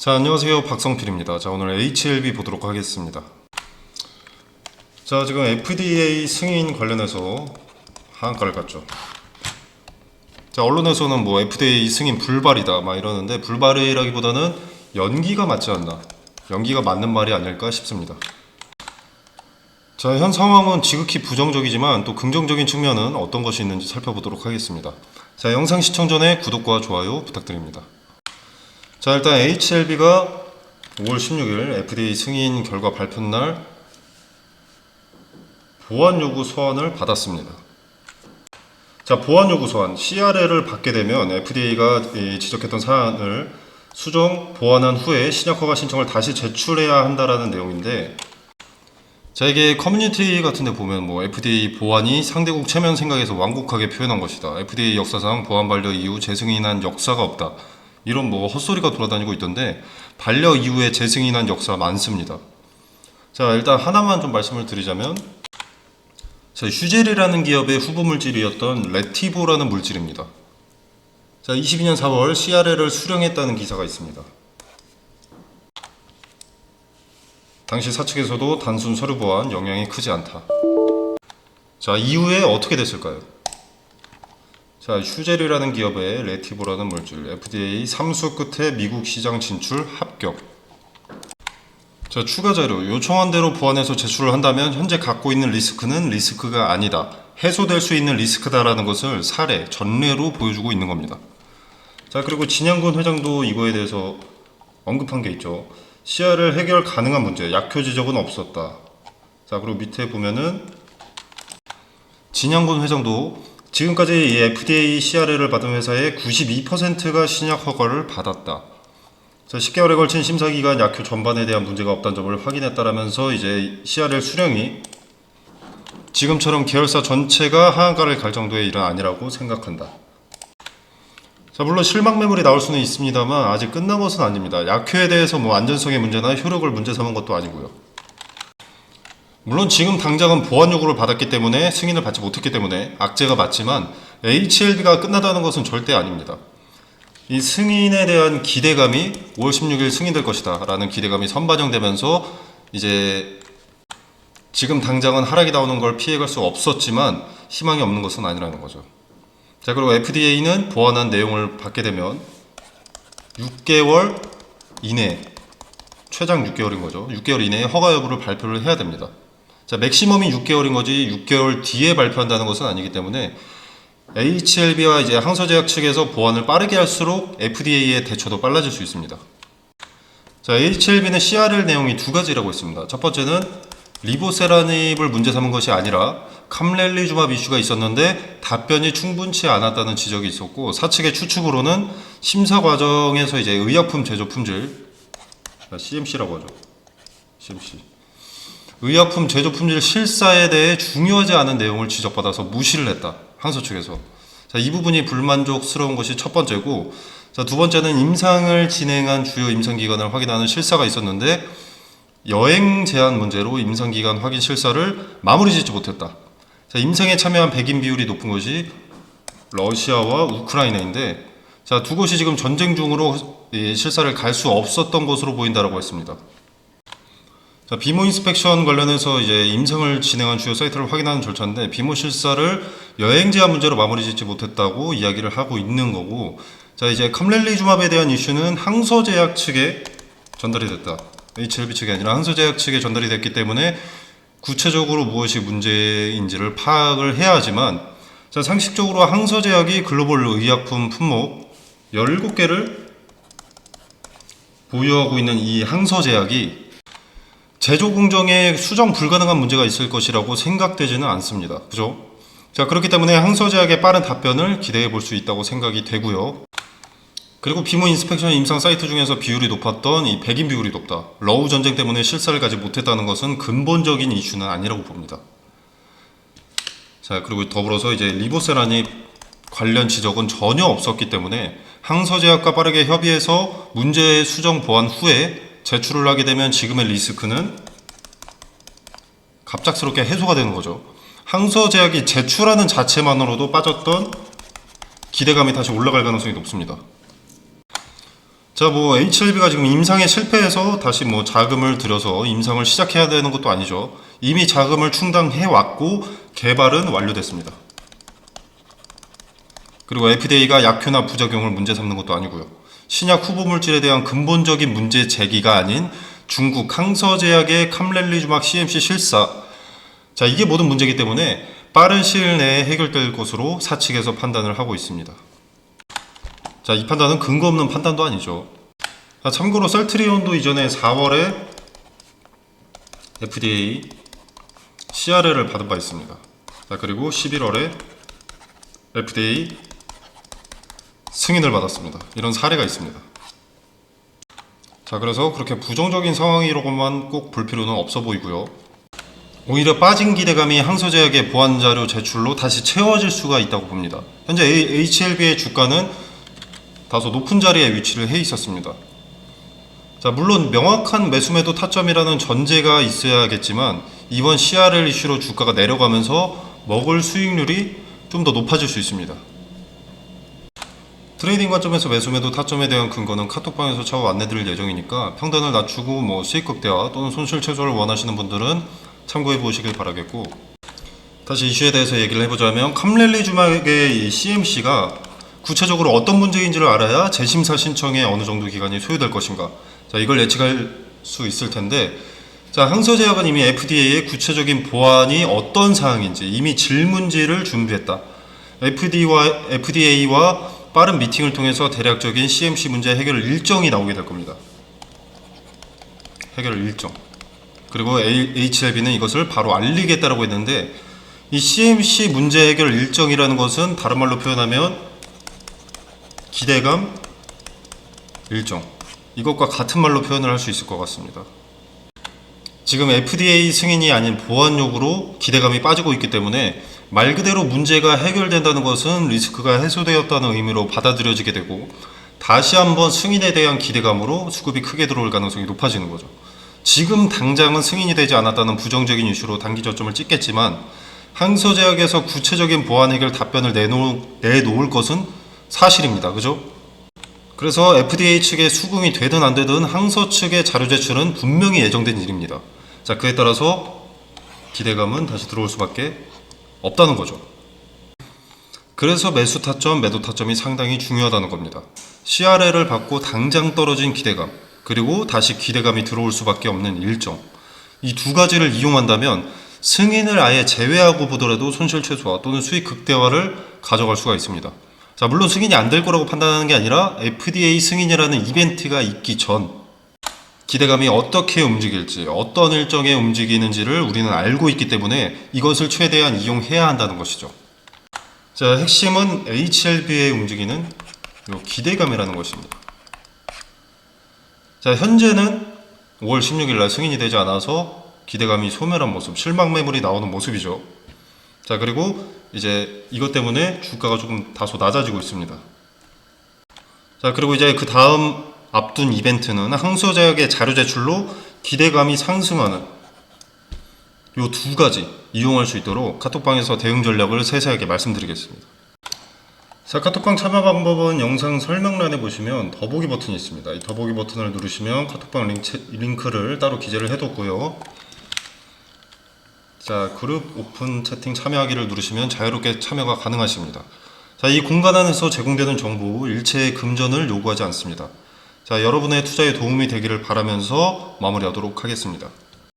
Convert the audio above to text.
자, 안녕하세요. 박성필입니다. 자, 오늘 HLB 보도록 하겠습니다. 자, 지금 FDA 승인 관련해서 하한가를 갔죠. 자, 언론에서는 뭐 FDA 승인 불발이다 막 이러는데, 불발이라기보다는 연기가 맞지 않나, 연기가 맞는 말이 아닐까 싶습니다. 자, 현 상황은 지극히 부정적이지만 또 긍정적인 측면은 어떤 것이 있는지 살펴보도록 하겠습니다. 자, 영상 시청 전에 구독과 좋아요 부탁드립니다. 자, 일단 HLB가 5월 16일 FDA 승인 결과 발표 날 보안 요구 소환을 받았습니다. 자, 보안 요구 소환 CRL을 받게 되면 FDA가 지적했던 사안을 수정, 보완한 후에 신약 허가 신청을 다시 제출해야 한다라는 내용인데, 자, 이게 커뮤니티 같은 데 보면 뭐 FDA 보안이 상대국 체면 생각에서 완곡하게 표현한 것이다, FDA 역사상 보안 반려 이후 재승인한 역사가 없다, 이런 뭐 헛소리가 돌아다니고 있던데, 반려 이후에 재승인한 역사 많습니다. 자, 일단 하나만 좀 말씀을 드리자면, 자, 휴젤이라는 기업의 후보 물질이었던 레티보라는 물질입니다. 자, 22년 4월 CRL을 수령했다는 기사가 있습니다. 당시 사측에서도 단순 서류 보안 영향이 크지 않다. 자, 이후에 어떻게 됐을까요? 자, 휴젤이라는 기업의 레티보라는 물질, FDA 3수 끝에 미국 시장 진출 합격. 자, 추가 자료 요청한 대로 보완해서 제출을 한다면 현재 갖고 있는 리스크는 리스크가 아니다, 해소될 수 있는 리스크다라는 것을 사례, 전례로 보여주고 있는 겁니다. 자, 그리고 진양군 회장도 이거에 대해서 언급한 게 있죠. CRL 해결 가능한 문제, 약효 지적은 없었다. 자, 그리고 밑에 보면은 진양군 회장도 지금까지 이 FDA CRL을 받은 회사의 92%가 신약 허가를 받았다. 자, 10개월에 걸친 심사기간 약효 전반에 대한 문제가 없다는 점을 확인했다라면서 이제 CRL 수령이 지금처럼 계열사 전체가 하한가를 갈 정도의 일은 아니라고 생각한다. 자, 물론 실망 매물이 나올 수는 있습니다만 아직 끝난 것은 아닙니다. 약효에 대해서 뭐 안전성의 문제나 효력을 문제 삼은 것도 아니고요. 물론 지금 당장은 보안 요구를 받았기 때문에 승인을 받지 못했기 때문에 악재가 맞지만 HLB가 끝나다는 것은 절대 아닙니다. 이 승인에 대한 기대감이 5월 16일 승인될 것이다 라는 기대감이 선반영되면서 이제 지금 당장은 하락이 나오는 걸 피해갈 수 없었지만 희망이 없는 것은 아니라는 거죠. 자, 그리고 FDA는 보완한 내용을 받게 되면 6개월 이내, 최장 6개월인 거죠. 6개월 이내에 허가 여부를 발표를 해야 됩니다. 자, 맥시멈이 6개월인 거지 6개월 뒤에 발표한다는 것은 아니기 때문에 HLB와 이제 항서제약 측에서 보완을 빠르게 할수록 FDA의 대처도 빨라질 수 있습니다. 자, HLB는 CRL 내용이 두 가지라고 했습니다. 첫 번째는 리보세라닙을 문제 삼은 것이 아니라 캄렐리주맙 이슈가 있었는데 답변이 충분치 않았다는 지적이 있었고, 사측의 추측으로는 심사 과정에서 이제 의약품 제조 품질, CMC라고 하죠. CMC. 의약품 제조 품질 실사에 대해 중요하지 않은 내용을 지적받아서 무시를 했다, 항소 측에서. 자, 이 부분이 불만족스러운 것이 첫 번째고, 자, 두 번째는 임상을 진행한 주요 임상기관을 확인하는 실사가 있었는데 여행 제한 문제로 임상기관 확인 실사를 마무리 짓지 못했다. 자, 임상에 참여한 백인 비율이 높은 것이 러시아와 우크라이나인데, 자, 두 곳이 지금 전쟁 중으로 실사를 갈 수 없었던 것으로 보인다라고 했습니다. 자, 비모 인스펙션 관련해서 이제 임상을 진행한 주요 사이트를 확인하는 절차인데, 비모 실사를 여행 제한 문제로 마무리 짓지 못했다고 이야기를 하고 있는 거고, 자, 이제 캄렐리주맙에 대한 이슈는 항서제약 측에 전달이 됐다. HLB 측이 아니라 항서제약 측에 전달이 됐기 때문에 구체적으로 무엇이 문제인지를 파악을 해야 하지만, 자, 상식적으로 항서제약이 글로벌 의약품 품목 17개를 보유하고 있는 이 항서제약이 제조 공정에 수정 불가능한 문제가 있을 것이라고 생각되지는 않습니다. 그죠? 자, 그렇기 때문에 항서제약의 빠른 답변을 기대해 볼 수 있다고 생각이 되고요. 그리고 비모 인스펙션 임상 사이트 중에서 비율이 높았던 이 백인 비율이 높다, 러우 전쟁 때문에 실사를 가지 못했다는 것은 근본적인 이슈는 아니라고 봅니다. 자, 그리고 더불어서 이제 리보세라닙 관련 지적은 전혀 없었기 때문에 항서제약과 빠르게 협의해서 문제 수정 보완 후에 제출을 하게 되면 지금의 리스크는 갑작스럽게 해소가 되는 거죠. 항서제약이 제출하는 자체만으로도 빠졌던 기대감이 다시 올라갈 가능성이 높습니다. 자, 뭐 HLB가 지금 임상에 실패해서 다시 뭐 자금을 들여서 임상을 시작해야 되는 것도 아니죠. 이미 자금을 충당해 왔고 개발은 완료됐습니다. 그리고 FDA가 약효나 부작용을 문제 삼는 것도 아니고요. 신약 후보 물질에 대한 근본적인 문제 제기가 아닌 중국 항서제약의 캄렐리주막 CMC 실사. 자, 이게 모든 문제이기 때문에 빠른 시일 내에 해결될 것으로 사측에서 판단을 하고 있습니다. 자, 이 판단은 근거 없는 판단도 아니죠. 자, 참고로 셀트리온도 이전에 4월에 FDA CRL을 받은 바 있습니다. 자, 그리고 11월에 FDA 승인을 받았습니다. 이런 사례가 있습니다. 자, 그래서 그렇게 부정적인 상황이라고만 꼭 볼 필요는 없어 보이고요. 오히려 빠진 기대감이 항소제약의 보완자료 제출로 다시 채워질 수가 있다고 봅니다. 현재 HLB의 주가는 다소 높은 자리에 위치를 해 있었습니다. 자, 물론 명확한 매수매도 타점이라는 전제가 있어야겠지만 이번 CRL 이슈로 주가가 내려가면서 먹을 수익률이 좀 더 높아질 수 있습니다. 트레이딩 관점에서 매수매도 타점에 대한 근거는 카톡방에서 차후 안내드릴 예정이니까 평단을 낮추고 뭐 수익 극대화 또는 손실 최소를 원하시는 분들은 참고해 보시길 바라겠고, 다시 이슈에 대해서 얘기를 해보자면 캄렐리주막의 이 CMC가 구체적으로 어떤 문제인지를 알아야 재심사 신청에 어느 정도 기간이 소요될 것인가, 자, 이걸 예측할 수 있을 텐데, 자, 항서제약은 이미 FDA의 구체적인 보완이 어떤 사항인지 이미 질문지를 준비했다. FDA와 빠른 미팅을 통해서 대략적인 CMC 문제 해결 일정이 나오게 될 겁니다. 해결 일정. 그리고 HLB는 이것을 바로 알리겠다라고 했는데, 이 CMC 문제 해결 일정이라는 것은 다른 말로 표현하면 기대감 일정, 이것과 같은 말로 표현을 할 수 있을 것 같습니다. 지금 FDA 승인이 아닌 보완 요구로 기대감이 빠지고 있기 때문에 말 그대로 문제가 해결된다는 것은 리스크가 해소되었다는 의미로 받아들여지게 되고, 다시 한번 승인에 대한 기대감으로 수급이 크게 들어올 가능성이 높아지는 거죠. 지금 당장은 승인이 되지 않았다는 부정적인 이슈로 단기 저점을 찍겠지만 항서제약에서 구체적인 보완 해결 답변을 내놓을 것은 사실입니다. 그죠? 그래서 FDA 측의 수긍이 되든 안 되든 항서 측의 자료 제출은 분명히 예정된 일입니다. 자, 그에 따라서 기대감은 다시 들어올 수밖에 없다는 거죠. 그래서 매수 타점, 매도 타점이 상당히 중요하다는 겁니다. CRL을 받고 당장 떨어진 기대감, 그리고 다시 기대감이 들어올 수밖에 없는 일정, 이 두 가지를 이용한다면 승인을 아예 제외하고 보더라도 손실 최소화 또는 수익 극대화를 가져갈 수가 있습니다. 자, 물론 승인이 안 될 거라고 판단하는 게 아니라 FDA 승인이라는 이벤트가 있기 전 기대감이 어떻게 움직일지, 어떤 일정에 움직이는지를 우리는 알고 있기 때문에 이것을 최대한 이용해야 한다는 것이죠. 자, 핵심은 HLB에 움직이는 이 기대감이라는 것입니다. 자, 현재는 5월 16일 날 승인이 되지 않아서 기대감이 소멸한 모습, 실망 매물이 나오는 모습이죠. 자, 그리고 이제 이것 때문에 주가가 조금 다소 낮아지고 있습니다. 자, 그리고 이제 그 다음 앞둔 이벤트는 항소제약의 자료 제출로 기대감이 상승하는 요 두 가지 이용할 수 있도록 카톡방에서 대응 전략을 세세하게 말씀드리겠습니다. 자, 카톡방 참여 방법은 영상 설명란에 보시면 더보기 버튼이 있습니다. 이 더보기 버튼을 누르시면 카톡방 링크를 따로 기재를 해뒀고요. 자, 그룹 오픈 채팅 참여하기를 누르시면 자유롭게 참여가 가능하십니다. 자, 이 공간 안에서 제공되는 정보 일체의 금전을 요구하지 않습니다. 자, 여러분의 투자에 도움이 되기를 바라면서 마무리하도록 하겠습니다.